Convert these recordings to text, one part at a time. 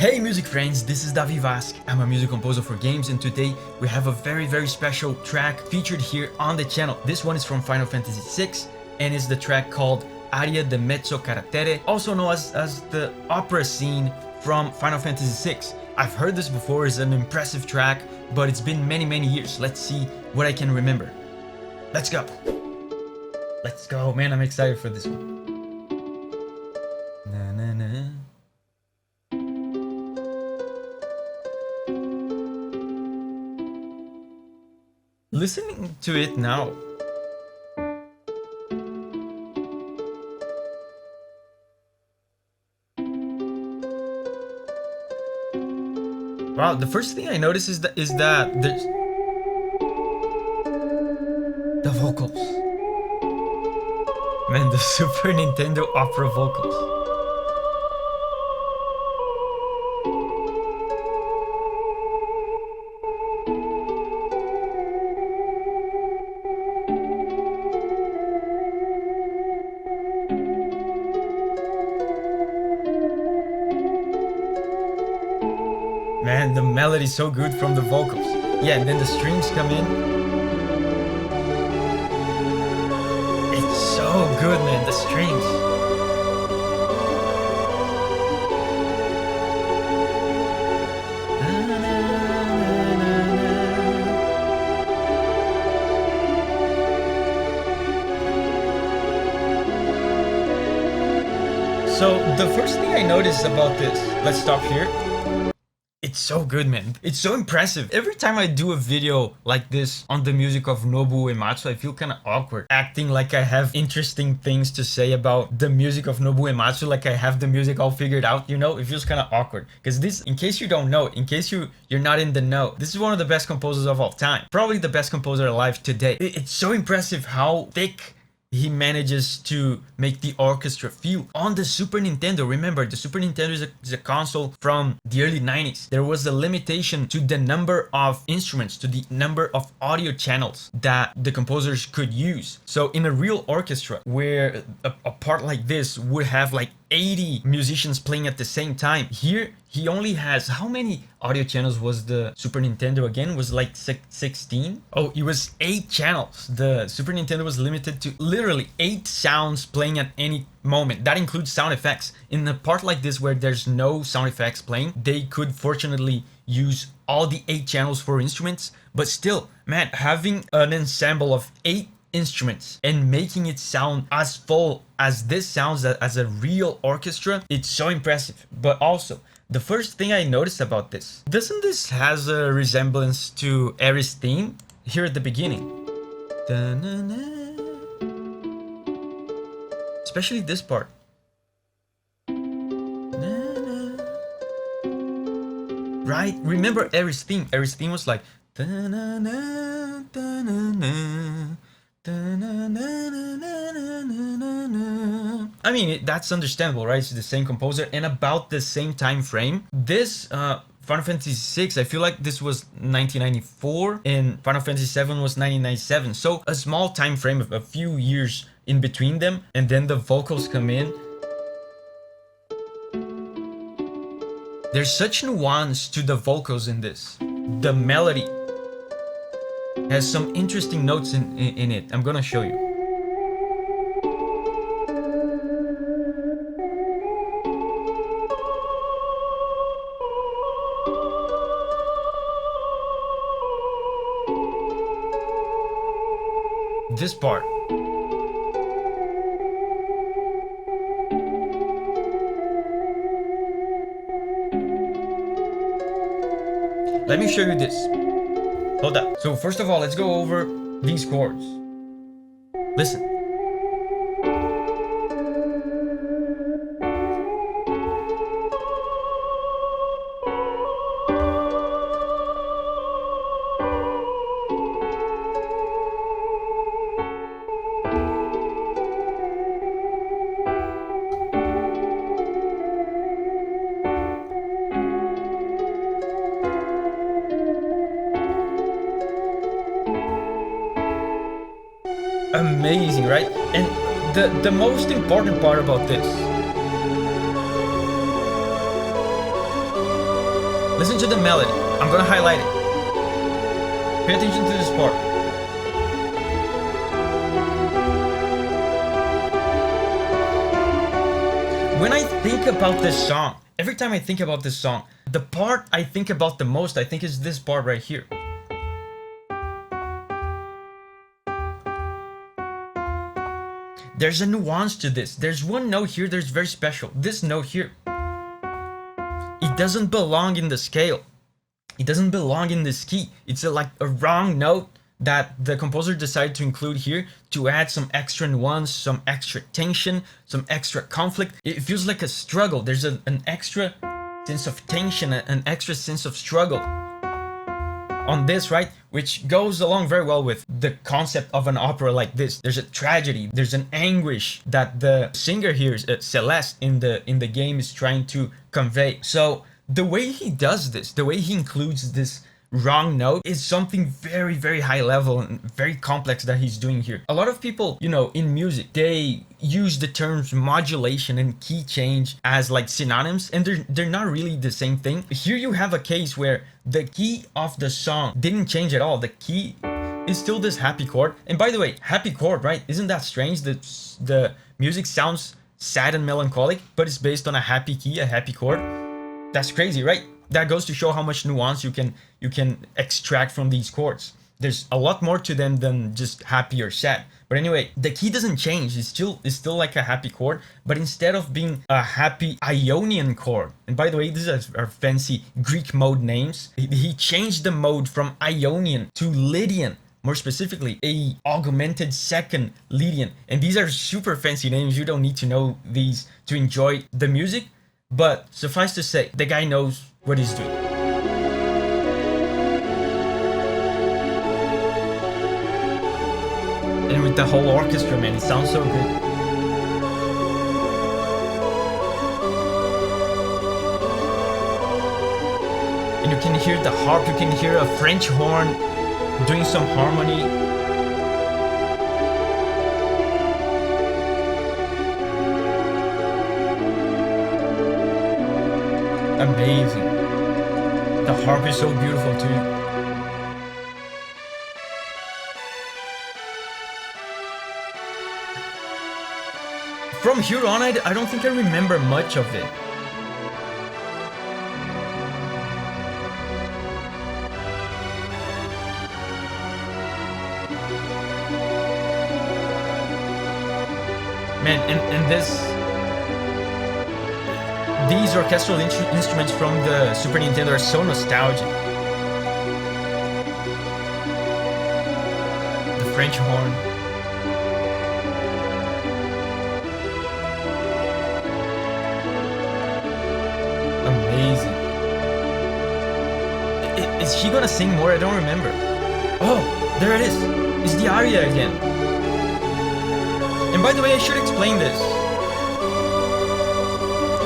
Hey music friends, this is Davi Vasc. I'm a music composer for games, and today we have a very special track featured here on the channel. This one is from Final Fantasy VI and it's the track called Aria di Mezzo Carattere, also known as the opera scene from Final Fantasy VI. I've heard this before, it's an impressive track, but it's been many years. Let's see what I can remember. Let's go! Let's go, man, I'm excited for this one. Na, na, na. Listening to it now, wow, the first thing I notice is that there's the vocals. Man, the Super Nintendo opera vocals. Man, the melody's so good from the vocals. Yeah, and then the strings come in. It's so good, man, the strings. So the first thing I noticed about this, let's stop here. It's so good, man. It's so impressive. Every time I do a video like this on the music of Nobuo Uematsu, I feel kind of awkward, acting like I have interesting things to say about the music of Nobuo Uematsu, like I have the music all figured out, you know? It feels kind of awkward. Because this, in case you don't know, in case you're not in the know, this is one of the best composers of all time. Probably the best composer alive today. It's so impressive how thick he manages to make the orchestra feel on the Super Nintendo. Remember, the Super Nintendo is a console from the early 90s. There was a limitation to the number of instruments, to the number of audio channels that the composers could use. So in a real orchestra, where a part like this would have like 80 musicians playing at the same time, here he only has, how many audio channels was the Super Nintendo again? Was like 16? Oh, it was 8 channels. The Super Nintendo was limited to literally 8 sounds playing at any moment. That includes sound effects. In a part like this where there's no sound effects playing, they could fortunately use all the 8 channels for instruments, but still, man, having an ensemble of 8 instruments and making it sound as full as this sounds as a real orchestra, it's so impressive. But also, the first thing I noticed about this, doesn't this has a resemblance to Ari's theme here at the beginning? Da-na-na. Especially this part. Na-na. Right? Remember Ari's theme? Ari's theme was like da-na-na, da-na-na. I mean, that's understandable, right? It's the same composer and about the same time frame. This Final Fantasy VI, I feel like this was 1994 and Final Fantasy VII was 1997. So a small time frame of a few years in between them, and then the vocals come in. There's such nuance to the vocals in this. The melody has some interesting notes in it. I'm gonna show you. This part. Let me show you this. Hold up. So first of all, let's go over these chords. Listen. Amazing, right? And the most important part about this Listen to the melody. I'm gonna highlight it. Pay attention to this part. When I think about this song, every time I think about this song, the part I think about the most, I think, is this part right here. There's a nuance to this. There's one note here that's very special. This note here. It doesn't belong in the scale. It doesn't belong in this key. It's like a wrong note that the composer decided to include here to add some extra nuance, some extra tension, some extra conflict. It feels like a struggle. There's an extra sense of tension, an extra sense of struggle on this, right? Which goes along very well with the concept of an opera like this. There's a tragedy, there's an anguish that the singer here, Celeste, in the game is trying to convey. So the way he does this, the way he includes this wrong note, is something very, very high level and very complex that he's doing here. A lot of people, you know, in music, they use the terms modulation and key change as like synonyms, and they're not really the same thing. Here you have a case where the key of the song didn't change at all. The key is still this happy chord. And by the way, happy chord, right? Isn't that strange that the music sounds sad and melancholic, but it's based on a happy key, a happy chord? That's crazy, right? That goes to show how much nuance you can extract from these chords. There's a lot more to them than just happy or sad. But anyway, the key doesn't change. It's still like a happy chord, but instead of being a happy Ionian chord, and by the way, these are fancy Greek mode names, he changed the mode from Ionian to Lydian. More specifically, a augmented second Lydian. And these are super fancy names. You don't need to know these to enjoy the music. But suffice to say, the guy knows what he's doing. And with the whole orchestra, man, it sounds so good. And you can hear the harp, you can hear a French horn doing some harmony. Amazing. The harp is so beautiful too. From here on, I don't think I remember much of it. Man, and these orchestral instruments from the Super Nintendo are so nostalgic. The French horn. Amazing. Is she gonna sing more? I don't remember. Oh, there it is. It's the aria again. And by the way, I should explain this.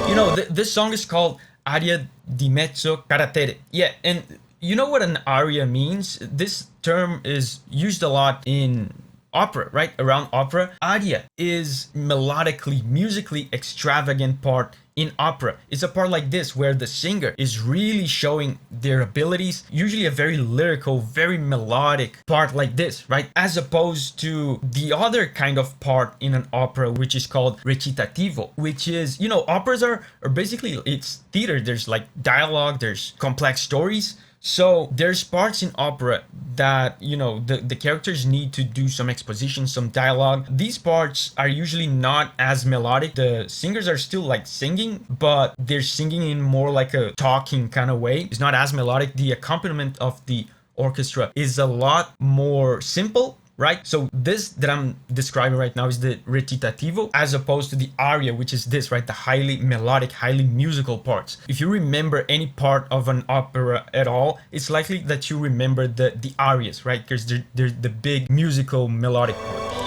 You know, this song is called Aria di Mezzo Carattere. Yeah, and you know what an aria means? This term is used a lot in opera, right? Around opera. Aria is melodically, musically extravagant part in opera. It's a part like this where the singer is really showing their abilities, usually a very lyrical, very melodic part like this, right? As opposed to the other kind of part in an opera, which is called recitativo, which is, you know, operas are basically, it's theater. There's like dialogue, there's complex stories. So there's parts in opera that, you know, the characters need to do some exposition, some dialogue. These parts are usually not as melodic. The singers are still like singing, but they're singing in more like a talking kind of way. It's not as melodic. The accompaniment of the orchestra is a lot more simple, right? So this that I'm describing right now is the recitativo, as opposed to the aria, which is this, right? The highly melodic, highly musical parts. If you remember any part of an opera at all, it's likely that you remember the arias, right? Because they're the big musical melodic parts.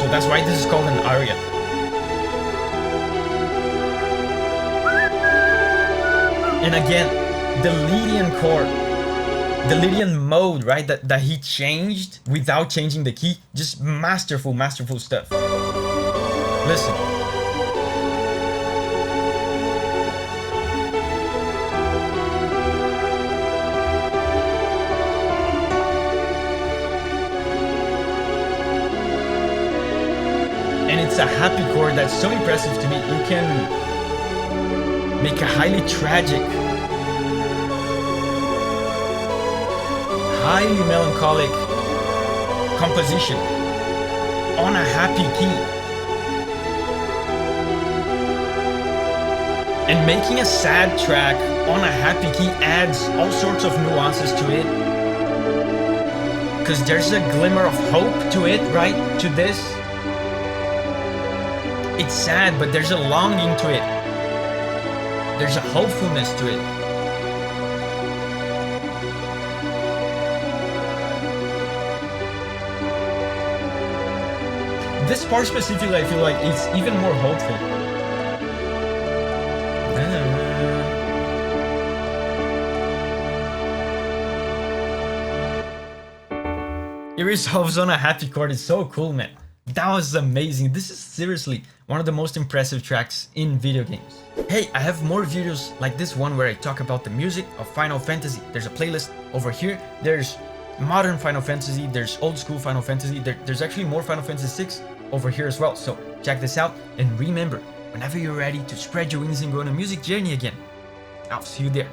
So that's why this is called an aria. And again, the Lydian chord, the Lydian mode, right, that he changed without changing the key, just masterful stuff. Listen. a happy chord that's so impressive to me. You can make a highly tragic, highly melancholic composition on a happy key. And making a sad track on a happy key adds all sorts of nuances to it. Because there's a glimmer of hope to it, right? To this. It's sad, but there's a longing to it. There's a hopefulness to it. This part specifically, I feel like it's even more hopeful. It resolves on a happy chord. It's so cool, man. That was amazing. This is seriously one of the most impressive tracks in video games. Hey, I have more videos like this one where I talk about the music of Final Fantasy. There's a playlist over here. There's modern Final Fantasy. There's old school Final Fantasy. There's actually more Final Fantasy VI over here as well. So check this out. And remember, whenever you're ready to spread your wings and go on a music journey again, I'll see you there.